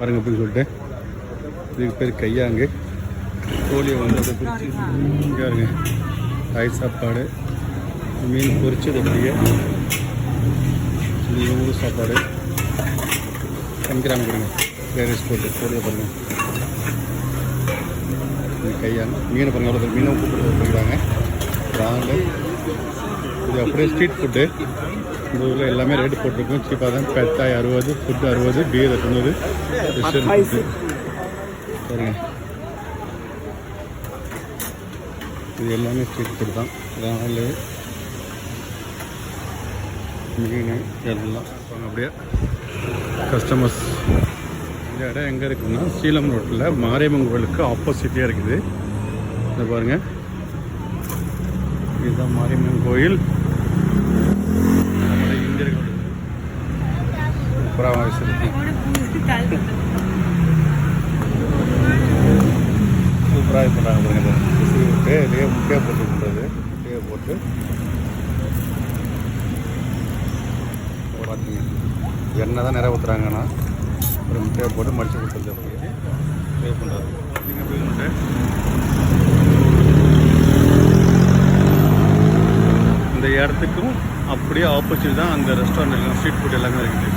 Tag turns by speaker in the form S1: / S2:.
S1: பாருங்க அப்படின்னு சொல்லிட்டு இதுக்கு பேர் கையாங்கு. கோழியை வந்து அதை பிரித்து இங்கே இருங்க. காய் சாப்பாடு, மீன் பொரிச்சது அப்படியே ஊர் சாப்பாடு சமைக்கிறாங்க. பாருங்க ரைஸ் போடுறது பாருங்க. கையாங்க மீனை பாருங்க. அவ்வளோ மீனை கூப்பிட்டு போய்க்கிறாங்க. வாங்க இது அப்படியே ஸ்ட்ரீட் ஃபுட்டு. இந்த ஊரில் எல்லாமே ரேட்டு போட்டிருக்கோம். சீப்பாக தான். பெட்டாய் 60, ஃபுட்டு 60, பீர் 90, வெஸ்டர்ன் ஃபுட்டு பாருங்க. இது எல்லாமே ஸ்ட்ரீட் ஃபுட் தான். இறால், மீன் எல்லாம் அப்படியே கஸ்டமர்ஸ். இந்த இடம் எங்கே இருக்குதுன்னா சீலம் ரோட்டில் மாரியம்மன் கோயிலுக்கு ஆப்போசிட்டியாக இருக்குது. இதை பாருங்கள், இதுதான் மாரியம்மன் கோயில். நம்மளுடைய இந்தியர்கள் சூப்பராக சூப்பராக இது பண்ணுறாங்க. பாருங்க விட்டு இதுலேயே முட்டையை போட்டு பண்ணுறது. முட்டையை போட்டு பார்த்தீங்க எண்ணெய் தான் நிறைய ஊற்றுறாங்கன்னா ஒரு முட்டையை போட்டு மடித்து கொடுத்துருது. சேவ் பண்ணுறாரு. நீங்கள் போய் முட்டை இந்த இடத்துக்கும் அப்படியே ஆப்போசிட் தான் அந்த ரெஸ்டாரண்ட் எல்லாம் ஸ்ட்ரீட் ஃபுட் எல்லாமே இருக்குது.